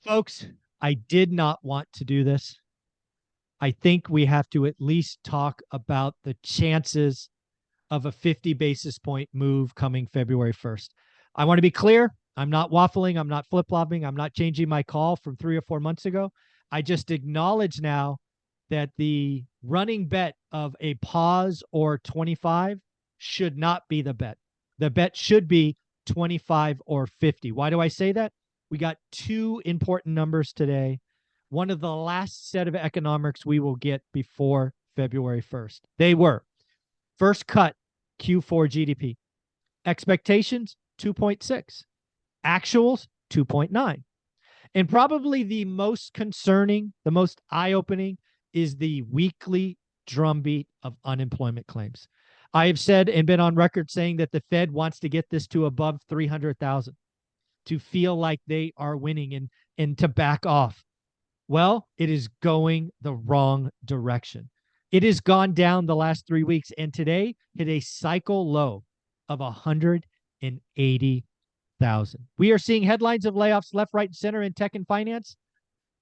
Folks, I did not want to do this. I think we have to at least talk about the chances of a 50 basis point move coming February 1st. I want to be clear. I'm not waffling. I'm not flip flopping. I'm not changing my call from 3 or 4 months ago. I just acknowledge now that the running bet of a pause or 25 should not be the bet. The bet should be 25 or 50. Why do I say that? We got two important numbers today. One of the last set of economics we will get before February 1st. They were first cut Q4 GDP. Expectations 2.6. Actuals 2.9. And probably the most concerning, the most eye-opening is the weekly drumbeat of unemployment claims. I have said and been on record saying that the Fed wants to get this to above 300,000 to feel like they are winning and to back off. Well, it is going the wrong direction. It has gone down the last 3 weeks and today hit a cycle low of 180,000. We are seeing headlines of layoffs left, right, and center in tech and finance,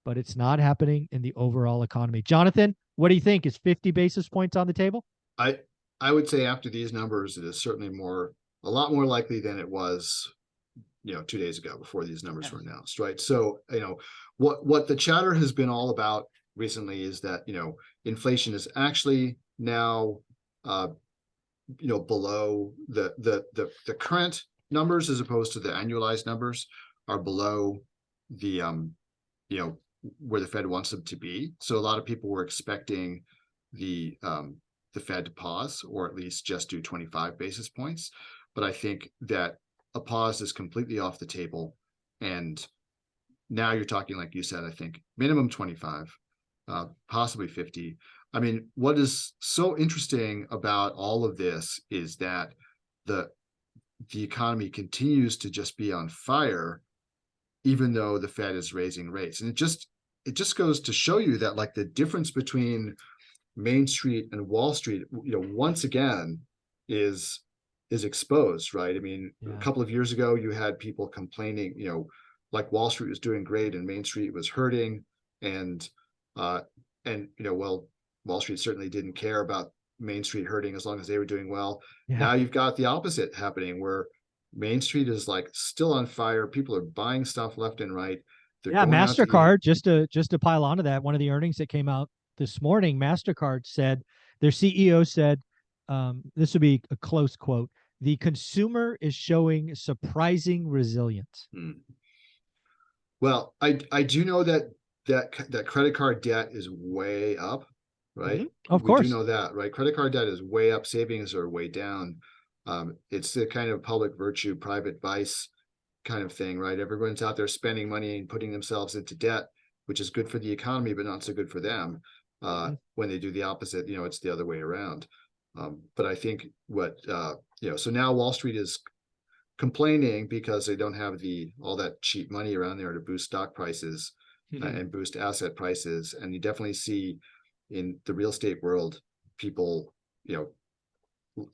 but it's not happening in the overall economy. Jonathan, what do you think? Is 50 basis points on the table? I would say after these numbers, it is certainly a lot more likely than it was 2 days ago before these numbers were announced, right? So, what the chatter has been all about recently is that, inflation is actually now, below the current numbers, as opposed to the annualized numbers are below the, where the Fed wants them to be. So a lot of people were expecting the Fed to pause, or at least just do 25 basis points. But I think that a pause is completely off the table. And now you're talking, like you said, I think minimum 25, possibly 50. I mean, what is so interesting about all of this is that the economy continues to just be on fire, even though the Fed is raising rates. And it just goes to show you that, like, the difference between Main Street and Wall Street, once again is exposed, right? I mean, a couple of years ago, you had people complaining, like Wall Street was doing great and Main Street was hurting. And Wall Street certainly didn't care about Main Street hurting as long as they were doing well. Yeah. Now you've got the opposite happening, where Main Street is like still on fire. People are buying stuff left and right. MasterCard, just to pile onto that, one of the earnings that came out this morning, MasterCard said, their CEO said, this would be a close quote, the consumer is showing surprising resilience. Well, I do know that credit card debt is way up, right? Mm-hmm. Of course. We do know that, right? Credit card debt is way up. Savings are way down. It's the kind of public virtue, private vice kind of thing, right? Everyone's out there spending money and putting themselves into debt, which is good for the economy, but not so good for them. When they do the opposite, it's the other way around. But I think so now Wall Street is complaining because they don't have all that cheap money around there to boost stock prices and boost asset prices. And you definitely see in the real estate world, people,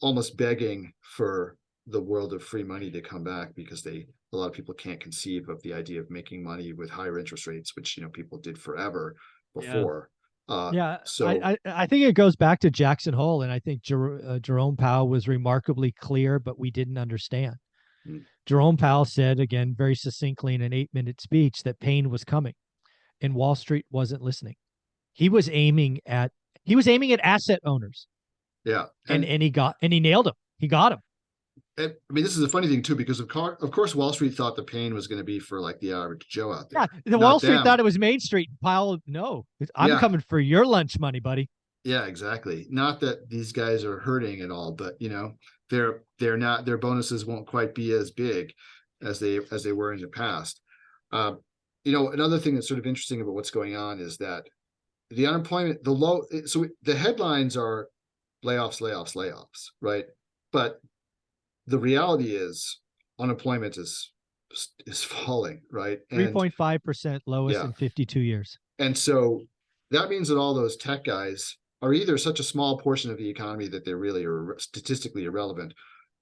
almost begging for the world of free money to come back, because a lot of people can't conceive of the idea of making money with higher interest rates, which, people did forever before. So I think it goes back to Jackson Hole, and I think Jerome Powell was remarkably clear, but we didn't understand. Jerome Powell said, again, very succinctly in an 8-minute speech, that pain was coming, and Wall Street wasn't listening. He was aiming at asset owners. Yeah, and he nailed him. He got him. I mean, this is a funny thing too, because of course, Wall Street thought the pain was going to be for like the average Joe out there. Yeah, Wall Street thought it was Main Street. Powell, no, I'm coming for your lunch money, buddy. Yeah, exactly. Not that these guys are hurting at all, but they're not. Their bonuses won't quite be as big as they were in the past. Another thing that's sort of interesting about what's going on is that the unemployment, the headlines are layoffs, right? But the reality is unemployment is falling, right? 3.5% lowest in 52 years. And so that means that all those tech guys are either such a small portion of the economy that they really are statistically irrelevant,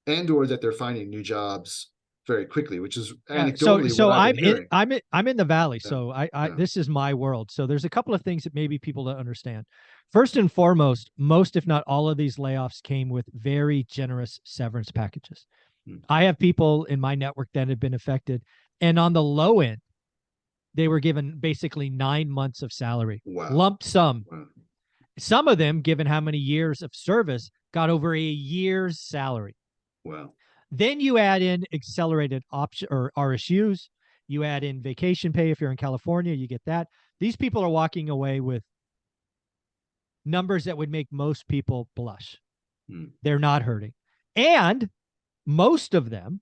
and or that they're finding new jobs very quickly, which is Yeah. anecdotally So what I've I'm been in hearing. I'm in the valley. Yeah. So Yeah. this is my world. So there's a couple of things that maybe people don't understand. First and foremost, most if not all of these layoffs came with very generous severance packages. Mm. I have people in my network that have been affected, and on the low end, they were given basically 9 months of salary, Wow. lump sum. Wow. Some of them, given how many years of service, got over a year's salary. Wow. Then you add in accelerated option or RSUs. You add in vacation pay. If you're in California, you get that. These people are walking away with numbers that would make most people blush. Mm. They're not hurting. And most of them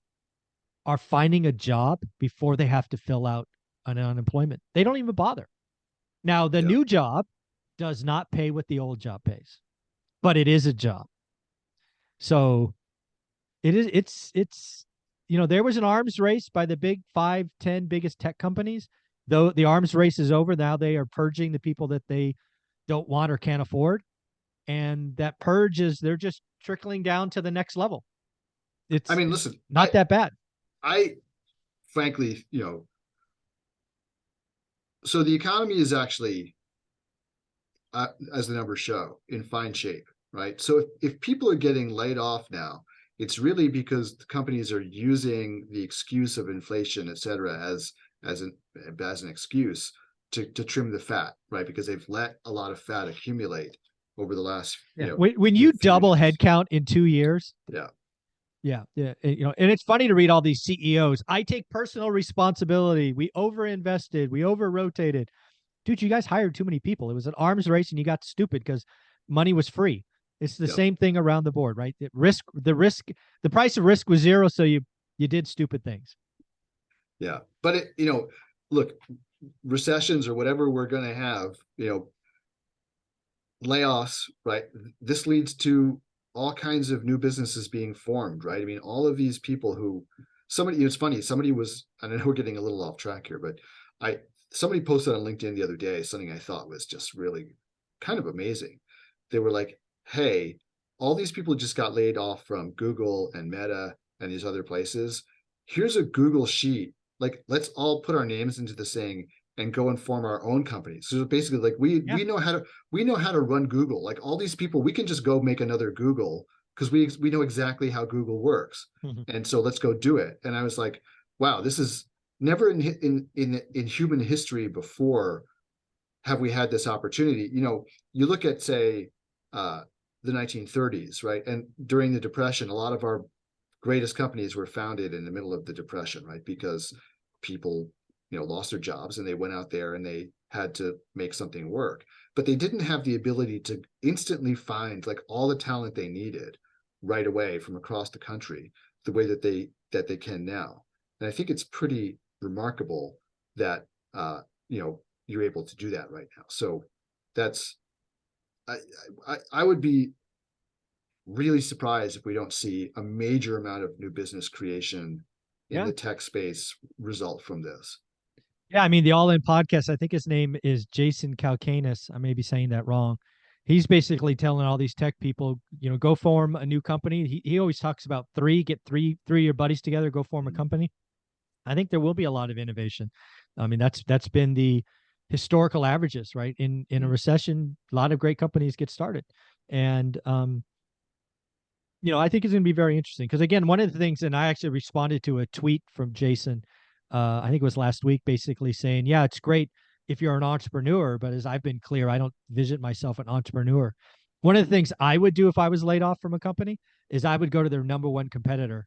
are finding a job before they have to fill out an unemployment. They don't even bother. Now, the Yeah. new job does not pay what the old job pays, but it is a job. So it's there was an arms race by the big 5, 10 biggest tech companies. Though the arms race is over, now they are purging the people that they don't want or can't afford. And that purge is they're just trickling down to the next level. I It's mean, listen, not that bad. I frankly, so the economy is actually, as the numbers show, in fine shape, right? So if people are getting laid off now, it's really because the companies are using the excuse of inflation, et cetera, as an excuse to trim the fat, right? Because they've let a lot of fat accumulate over the last When you few double years. headcount in 2 years, Yeah. yeah, and it's funny to read all these CEOs. I take personal responsibility. We overinvested. We over rotated. Dude, you guys hired too many people. It was an arms race, and you got stupid because money was free. It's the Yep. same thing around the board, right? The price of risk was zero, so you did stupid things. Yeah, but look, recessions or whatever we're going to have, layoffs, right? This leads to all kinds of new businesses being formed, right? I mean, all of these people it's funny, somebody was, and I know we're getting a little off track here, but somebody posted on LinkedIn the other day something I thought was just really kind of amazing. They were like, hey, all these people just got laid off from Google and Meta and these other places. Here's a Google sheet. Like, let's all put our names into this thing and go and form our own companies. So basically, like we know how to run Google. Like all these people, we can just go make another Google because we know exactly how Google works. Mm-hmm. And so let's go do it. And I was like, wow, this is never in human history before have we had this opportunity. You look at, say, the 1930s, right? And during the Depression, a lot of our greatest companies were founded in the middle of the Depression, right? Because people lost their jobs and they went out there and they had to make something work, but they didn't have the ability to instantly find like all the talent they needed right away from across the country the way that they can now. And I think it's pretty remarkable that you're able to do that right now. So that's I would be really surprised if we don't see a major amount of new business creation in the tech space result from this. Yeah, I mean, the All In podcast, I think his name is Jason Calcanis. I may be saying that wrong. He's basically telling all these tech people, go form a new company. He always talks about get three of your buddies together, go form a company. I think there will be a lot of innovation. I mean, that's been the historical averages, right? In a recession, a lot of great companies get started. And I think it's going to be very interesting because, again, one of the things, and I actually responded to a tweet from Jason, I think it was last week, basically saying, yeah, it's great if you're an entrepreneur, but as I've been clear, I don't visit myself an entrepreneur. One of the things I would do if I was laid off from a company is I would go to their number one competitor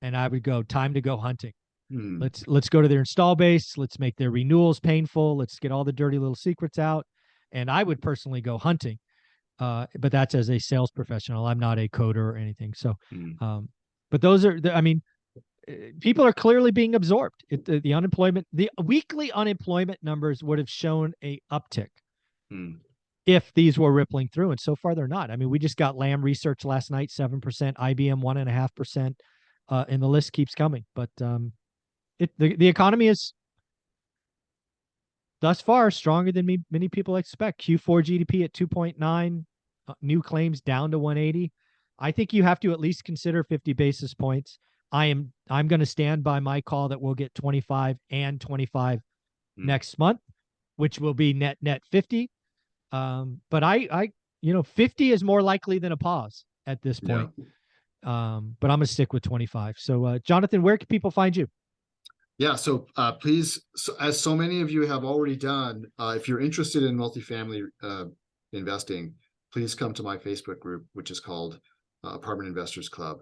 and I would go, time to go hunting. Let's go to their install base. Let's make their renewals painful. Let's get all the dirty little secrets out. And I would personally go hunting. But that's as a sales professional. I'm not a coder or anything. So, but those are, I mean, people are clearly being absorbed. The unemployment, the weekly unemployment numbers would have shown a uptick if these were rippling through. And so far they're not. I mean, we just got Lamb Research last night, 7%, IBM 1.5%, and the list keeps coming. But the economy is thus far stronger than many people expect. Q4 GDP at 2.9, new claims down to 180. I think you have to at least consider 50 basis points. I'm going to stand by my call that we'll get 25 and 25 Hmm. next month, which will be net 50. But I 50 is more likely than a pause at this point. Yeah. But I'm gonna stick with 25. So Jonathan, where can people find you? Yeah, so please, as so many of you have already done, if you're interested in multifamily investing, please come to my Facebook group, which is called Apartment Investors Club.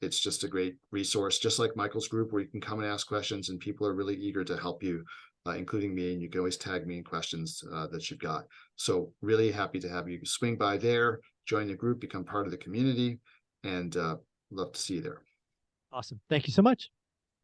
It's just a great resource, just like Michael's group, where you can come and ask questions, and people are really eager to help you, including me, and you can always tag me in questions that you've got. So really happy to have you swing by there, join the group, become part of the community, and love to see you there. Awesome. Thank you so much.